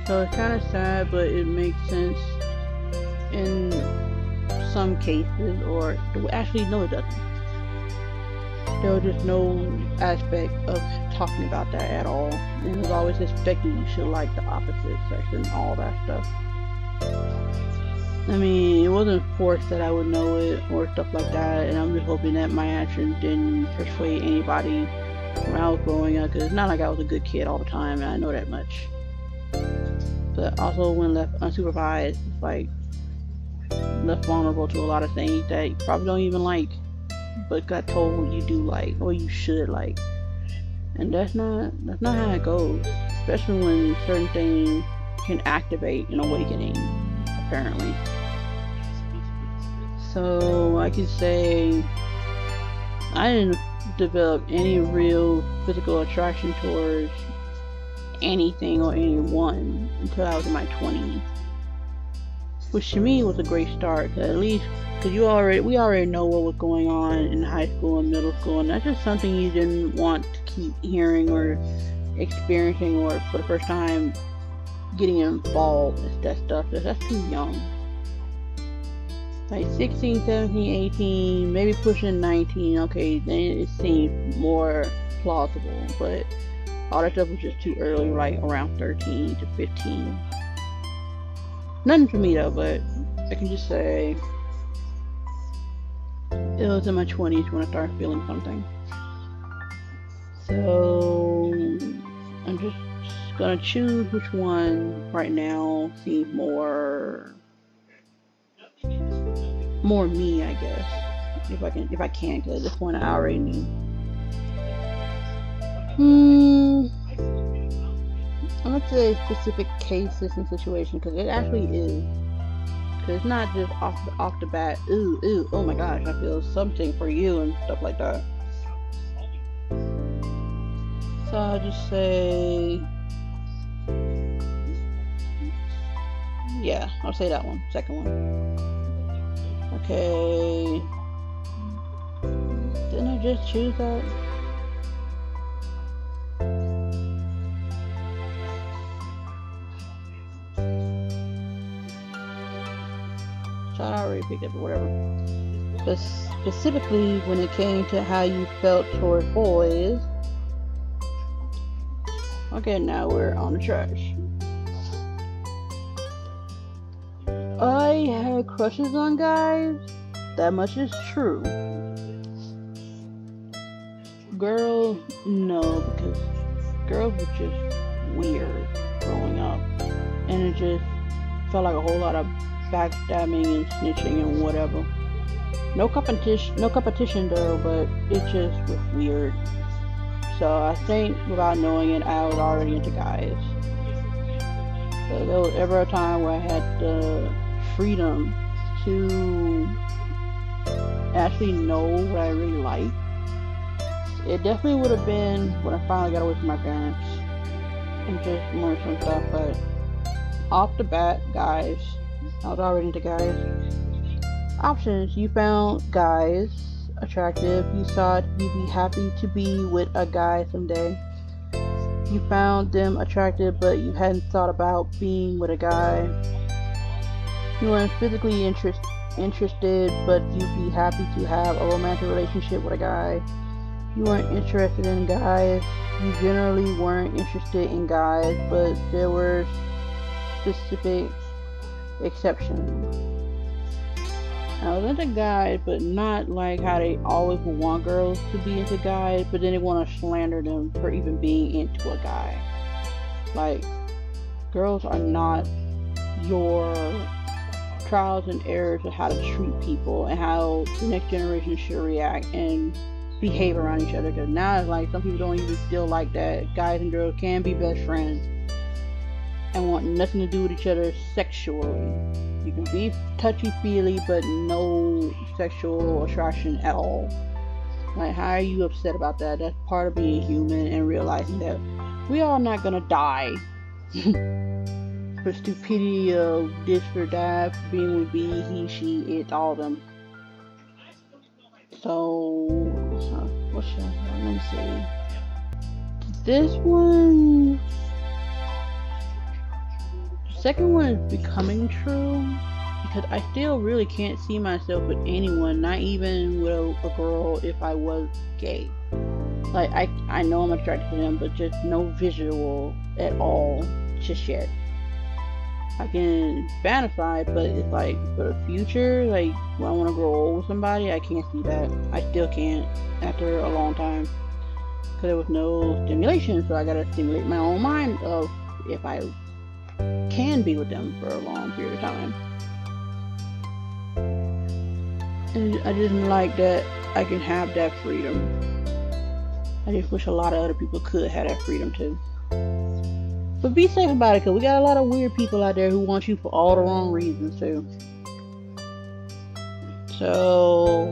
So it's kind of sad, but it makes sense in some cases, or actually no, it doesn't. There was just no aspect of talking about that at all, and it was always expected you should like the opposite sex and all that stuff. I mean, it wasn't forced that I would know it or stuff like that, and I'm just hoping that my actions didn't persuade anybody when I was growing up, because it's not like I was a good kid all the time, and I know that much. But also, when left unsupervised, it's like left vulnerable to a lot of things that you probably don't even like, but got told you do like or you should like, and that's not how it goes. Especially when certain things can activate an awakening, apparently. So I could say I didn't develop any real physical attraction towards anything or anyone until I was in my 20s, which to me was a great start. Cause at least, because we already know what was going on in high school and middle school, and that's just something you didn't want to keep hearing or experiencing, or for the first time getting involved in that stuff. That's too young. Like 16, 17, 18, maybe pushing 19, okay, then it seems more plausible, but all that stuff was just too early, like around 13 to 15. Nothing for me though, but I can just say it was in my 20s when I started feeling something. So I'm just gonna choose which one right now seems more me, I guess. If I can, because at this point I already knew. I'm gonna say specific cases and situations, because it actually is. Because it's not just off the bat, ooh, oh my gosh, I feel something for you and stuff like that. So I'll just say, yeah, I'll say that one, second one. Okay. Didn't I just choose that? I already picked it, but whatever. But specifically, when it came to how you felt toward boys. Okay, now we're on the trash. I had crushes on guys. That much is true. Girls, no, because girls were just weird growing up, and it just felt like a whole lot of backstabbing and snitching and whatever. No competition though, but it just was weird. So I think without knowing it, I was already into guys. So there was ever a time where I had the freedom to actually know what I really liked. It definitely would have been when I finally got away from my parents and just learned some stuff, but off the bat, guys. I was already into guys. Options. You found guys attractive. You thought you'd be happy to be with a guy someday. You found them attractive, but you hadn't thought about being with a guy. You weren't physically interested, but you'd be happy to have a romantic relationship with a guy. You weren't interested in guys. You generally weren't interested in guys, but there were specific exceptions. I was into guys, but not like how they always want girls to be into guys, but then they want to slander them for even being into a guy. Like, girls are not your trials and errors of how to treat people and how the next generation should react and behave around each other. Because now it's like some people don't even feel like that guys and girls can be best friends and want nothing to do with each other sexually. You can be touchy-feely, but no sexual attraction at all. Like, how are you upset about that? That's part of being human and realizing that we are not gonna die for stupidity of this or that, for being with B, he, she, it, all of them. So, what should I, let me see. This one, second one is becoming true because I still really can't see myself with anyone, not even with a girl if I was gay. Like, I know I'm attracted to them, but just no visual at all just yet. I can fantasize, but it's like for the future, like when I want to grow old with somebody, I can't see that. I still can't after a long time because there was no stimulation, so I gotta stimulate my own mind of if I can be with them for a long period of time. And I just like that I can have that freedom. I just wish a lot of other people could have that freedom too. But be safe about it, because we got a lot of weird people out there who want you for all the wrong reasons too. So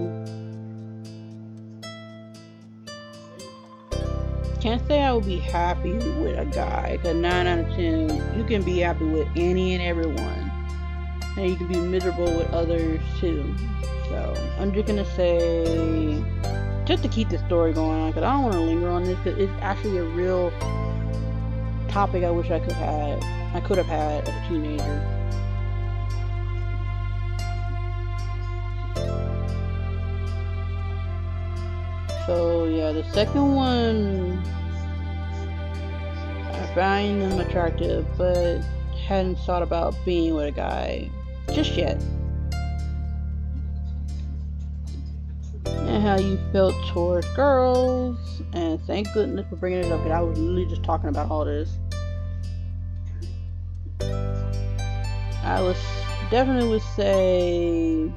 can't say I would be happy with a guy, because 9 out of 10 you can be happy with any and everyone, and you can be miserable with others too. So I'm just gonna say, just to keep the story going on, because I don't want to linger on this, because it's actually a real topic I wish I could have had as a teenager. So yeah, the second one, I find them attractive, but hadn't thought about being with a guy just yet. And how you felt towards girls, and thank goodness for bringing it up, because I was literally just talking about all this. I was definitely would say,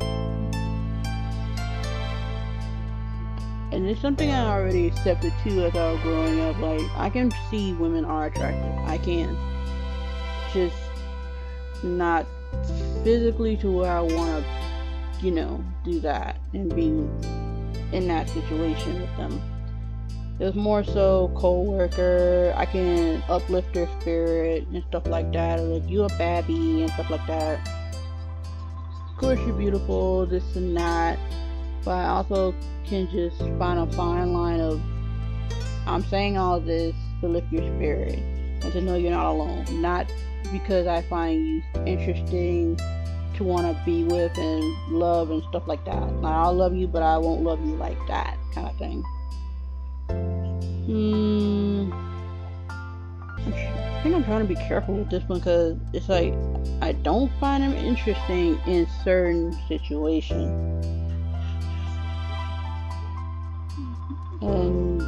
and it's something I already accepted too as I was growing up, like I can see women are attractive. I can. Just not physically to where I want to, do that and be in that situation with them. It was more so co-worker. I can uplift their spirit and stuff like that, or like, you a babby and stuff like that. Of course you're beautiful, this and that, but I also can just find a fine line of, I'm saying all this to lift your spirit and to know you're not alone. Not because I find you interesting to want to be with and love and stuff like that. Like, I'll love you, but I won't love you like that kind of thing. I think I'm trying to be careful with this one, because it's like I don't find him interesting in certain situations, and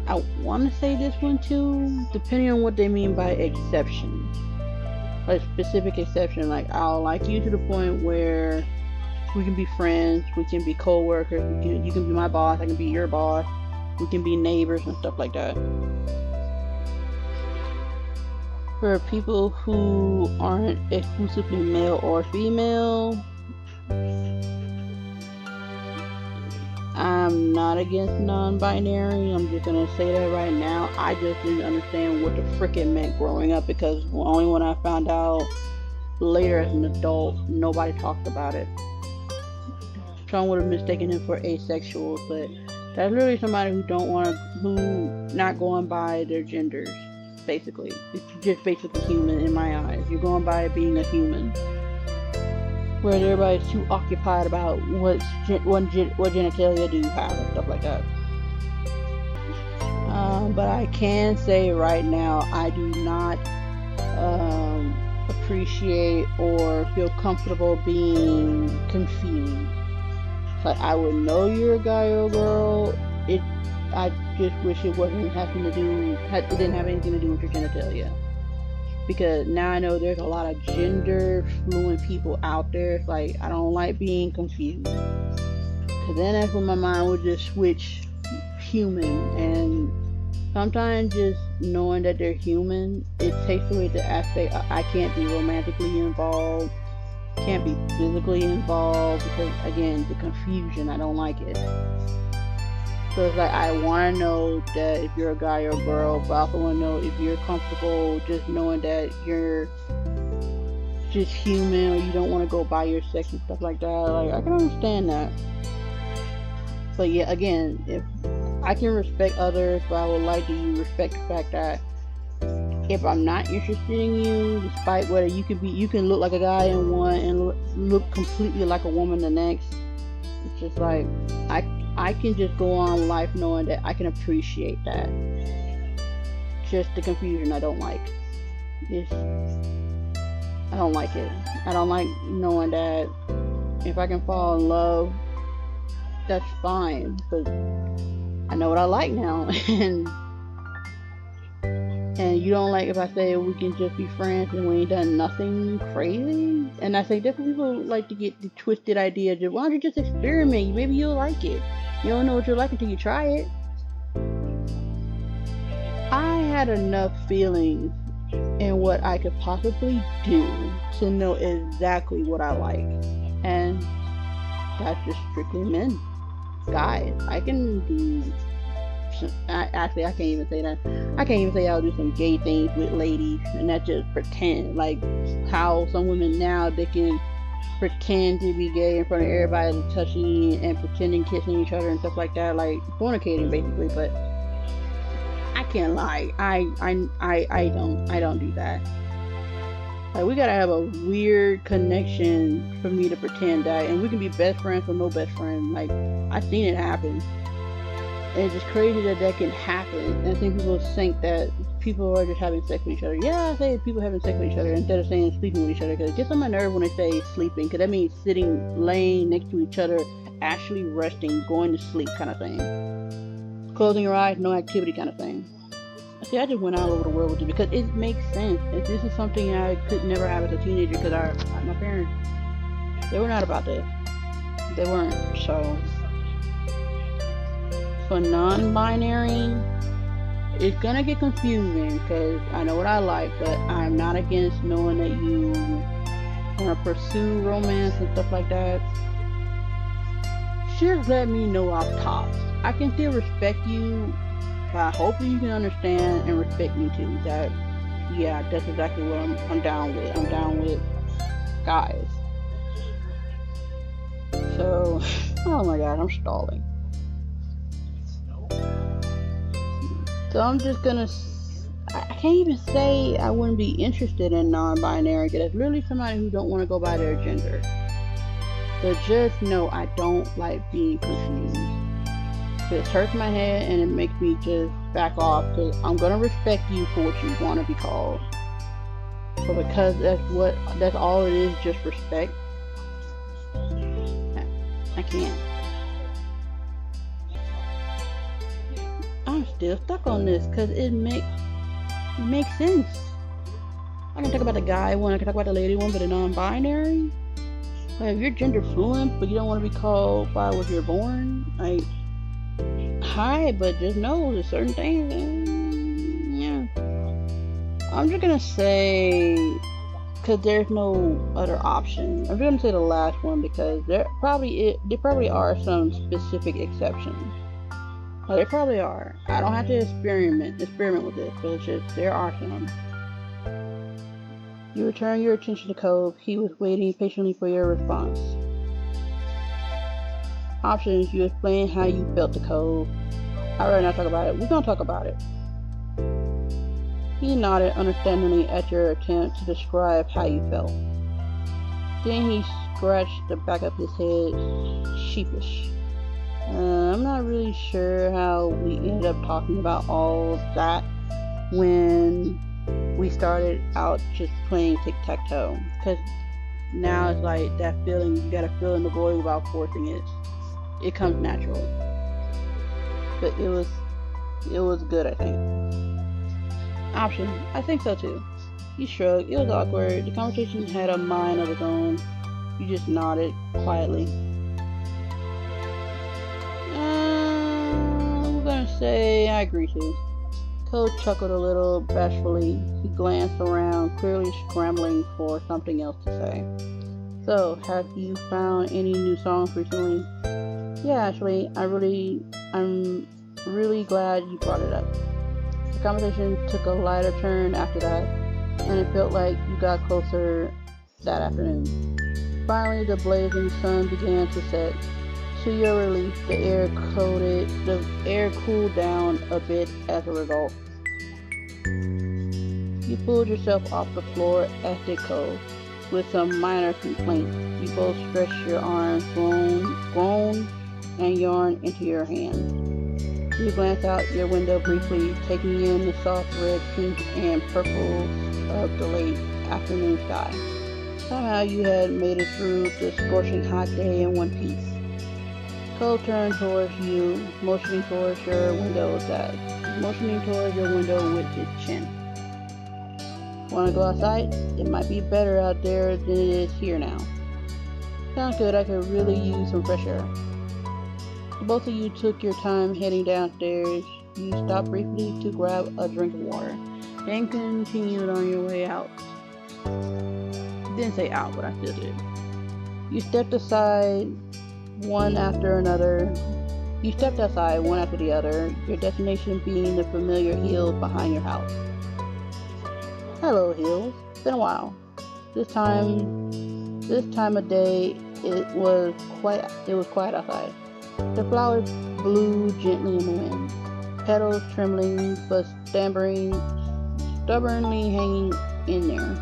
I want to say this one too, depending on what they mean by exception. Like specific exception, like I'll like you to the point where we can be friends, we can be co-workers, you can be my boss, I can be your boss, we can be neighbors and stuff like that. For people who aren't exclusively male or female, I'm not against non-binary. I'm just gonna say that right now. I just didn't understand what the frick it meant growing up, because only when I found out later as an adult, nobody talked about it. Someone would have mistaken him for asexual, but that's literally somebody who not going by their genders, basically. It's just basically human in my eyes. You're going by being a human. Whereas everybody's too occupied about what genitalia do you have and stuff like that. But I can say right now, I do not appreciate or feel comfortable being confused. Like, I would know you're a guy or a girl. I just wish it didn't have anything to do with your genitalia. Because now I know there's a lot of gender fluent people out there. It's like, I don't like being confused. Because then that's when my mind would just switch human. And sometimes just knowing that they're human, it takes away the aspect of, I can't be romantically involved, can't be physically involved, because again, the confusion, I don't like it. So it's like, I want to know that if you're a guy or a girl, but I also want to know if you're comfortable just knowing that you're just human, or you don't want to go by your sex and stuff like that. Like, I can understand that. But yeah, again, if I can respect others, but I would like you to respect the fact that if I'm not interested in you, despite whether you can look like a guy in one and look completely like a woman the next. It's just like I can just go on life knowing that I can appreciate that. Just the confusion I don't like. I don't like it. I don't like knowing that if I can fall in love, that's fine. But I know what I like now, and you don't like if I say we can just be friends and we ain't done nothing crazy. And I say different people like to get the twisted idea of, why don't you just experiment? Maybe you'll like it. You don't know what you like until you try it. I had enough feelings in what I could possibly do to know exactly what I like. And that's just strictly men. Guys, I can do actually I can't even say that. I can't even say I'll do some gay things with ladies and not just pretend. Like how some women now, they can pretend to be gay in front of everybody, touching and pretending kissing each other and stuff like that, like fornicating basically. But I can't lie, I don't do that. Like, we gotta have a weird connection for me to pretend that, and we can be best friends or no best friend. Like, I've seen it happen. And it's just crazy that that can happen. And I think people think that people are just having sex with each other. Yeah, I say people having sex with each other instead of saying sleeping with each other, because it gets on my nerve when they say sleeping, because that means sitting, laying next to each other, actually resting, going to sleep kind of thing. Closing your eyes, no activity kind of thing. See, I just went all over the world with it because it makes sense. This is something I could never have as a teenager, because my parents, they were not about this. They weren't. So, for non-binary, it's gonna get confusing because I know what I like, but I'm not against knowing that you want to pursue romance and stuff like that. Just let me know off top. I can still respect you, but hopefully you can understand and respect me too. That, yeah, that's exactly what I'm down with. I'm down with guys. So, oh my god, I'm stalling. So I'm just gonna, I can't even say I wouldn't be interested in non-binary, because it's literally somebody who don't want to go by their gender. But just know I don't like being confused. It hurts my head and it makes me just back off, because I'm gonna respect you for what you want to be called. But because that's all it is, just respect. I can't. I'm still stuck on this because it makes sense. I can talk about the guy one, I can talk about the lady one, but the non-binary. Like, if you're gender fluent but you don't want to be called by what you're born, like, hi, but just know there's certain things. Yeah, I'm just gonna say, because there's no other option, I'm just gonna say the last one, because there probably are some specific exceptions. Well, there probably are. I don't have to experiment with this, but it's just, there are some. You return your attention to Cove. He was waiting patiently for your response. Options: you explain how you felt to Cove. I'd rather not talk about it. We're gonna talk about it. He nodded understandingly at your attempt to describe how you felt. Then he scratched the back of his head, sheepish. I'm not really sure how we ended up talking about all of that when we started out just playing tic-tac-toe. Because now it's like that feeling, you gotta fill in the void without forcing it. It comes natural. But it was good, I think. Option: I think so too. He shrugged. It was awkward. The conversation had a mind of its own. You just nodded quietly. I'm gonna say I agree to. Cole chuckled a little bashfully. He glanced around, clearly scrambling for something else to say. So, have you found any new songs recently? Yeah, actually, I'm really glad you brought it up. The conversation took a lighter turn after that, and it felt like you got closer that afternoon. Finally, the blazing sun began to set. To your relief, the air cooled down a bit as a result. You pulled yourself off the floor, as did Cole, with some minor complaints. You both stretched your arms, groan, and yawn into your hands. You glance out your window briefly, taking in the soft red, pink, and purple of the late afternoon sky. Somehow you had made it through the scorching hot day in one piece. Cole turned towards you, motioning towards your window with his chin. Want to go outside? It might be better out there than it is here now. Sounds good. I could really use some fresh air. Both of you took your time heading downstairs. You stopped briefly to grab a drink of water, then continued on your way out. Didn't say out, but I still did. You stepped aside one after another. You stepped outside one after the other, your destination being the familiar hills behind your house. Hello, hills. Been a while. This time of day, it was quiet outside. The flowers blew gently in the wind, petals trembling but stubbornly hanging in there.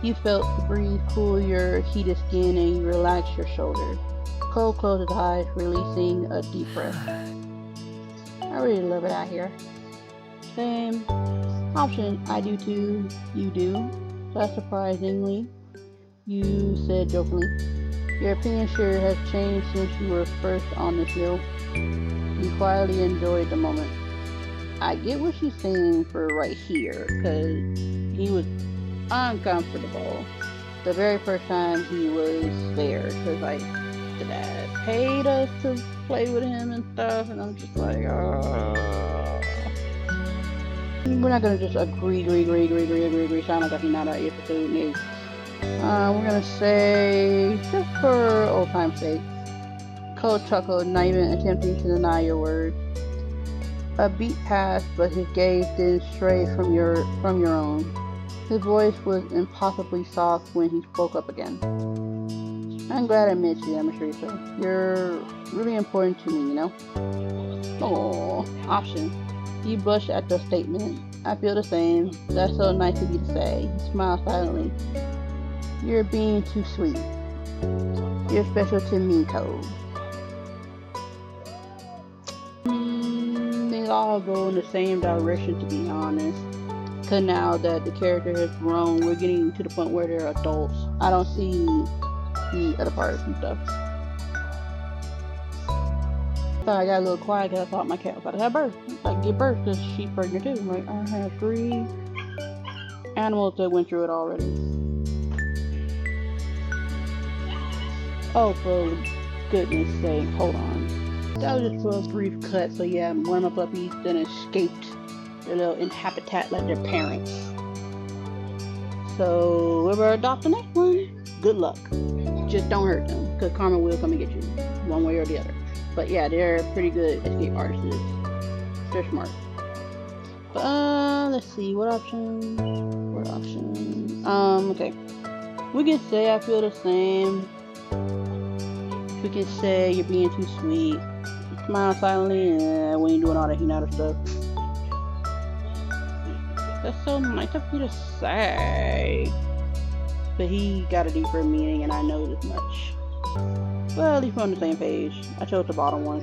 You felt the breeze cool your heated skin and you relaxed your shoulders. Cole closed his eyes, releasing a deep breath. I really love it out here. Same. Option, I do too. You do. That's surprisingly, you said jokingly. Your opinion sure has changed since you were first on this hill. You quietly enjoyed the moment. I get what she's saying for right here, because he was uncomfortable the very first time he was there, because like the dad paid us to play with him and stuff, and I'm just like, we're not gonna just agree, sound like he's not out here for 2 days. We're gonna say, just for old time's sake. Cole chuckled, not even attempting to deny your words. A beat passed, but his gaze didn't stray from your own. His voice was impossibly soft when he spoke up again. I'm glad I met you, Amatrisa. You're really important to me, you know? Oh, option. You blushed at the statement. I feel the same. That's so nice of you to say. He smiled silently. You're being too sweet. You're special to me, Cole. They all go in the same direction, to be honest. Cause now that the character has grown, we're getting to the point where they're adults. I don't see the other parts and stuff. So I got a little quiet because I thought my cat was about to have birth. Like give birth because she's pregnant too. Like I have 3 animals that went through it already. Oh, for goodness sake, hold on. That was just for a brief cut. So yeah, one of my puppies then escaped their little habitat like their parents. So whoever adopts the next one, good luck. Just don't hurt them, because karma will come and get you, one way or the other. But yeah, they're pretty good escape artists. They're smart. But let's see, what options? Okay. We can say I feel the same. We can say you're being too sweet. Smile silently, and we ain't doing all that Hinata stuff. That's so nice of you to say. But he got a deeper meaning, and I know this much. Well, at least we're on the same page. I chose the bottom one.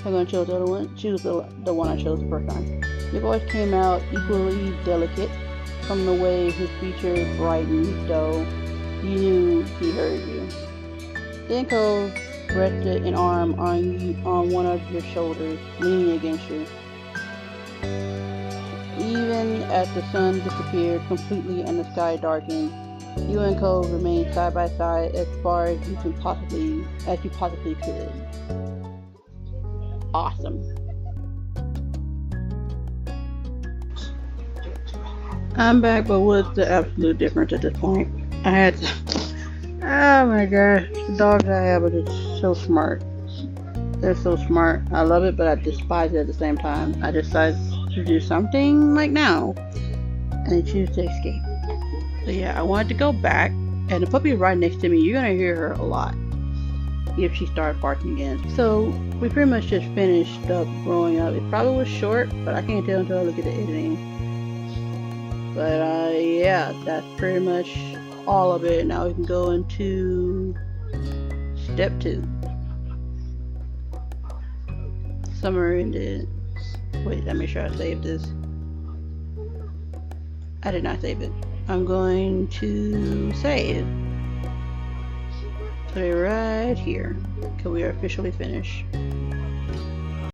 I'm gonna choose the other one. Choose the one I chose the first time. Your voice came out equally delicate. From the way his features brightened, though, you knew he heard you. Then Cole rested an arm on one of your shoulders, leaning against you. Even as the sun disappeared completely and the sky darkened, you and Cole remained side by side as far as you possibly could. Awesome. I'm back, but what's the absolute difference at this point? I had to... Oh my gosh, the dogs I have are just so smart. They're so smart. I love it, but I despise it at the same time. I decided to do something like now, and I choose to escape. So yeah, I wanted to go back, and the puppy is right next to me. You're gonna hear her a lot if she starts barking again. So we pretty much just finished up growing up. It probably was short, but I can't tell until I look at the editing. But yeah, that's pretty much all of it. Now we can go into step 2. Summer ended. Wait, let me make sure I saved this. I did not save it. I'm going to save. Put it right here. Okay, we are officially finished.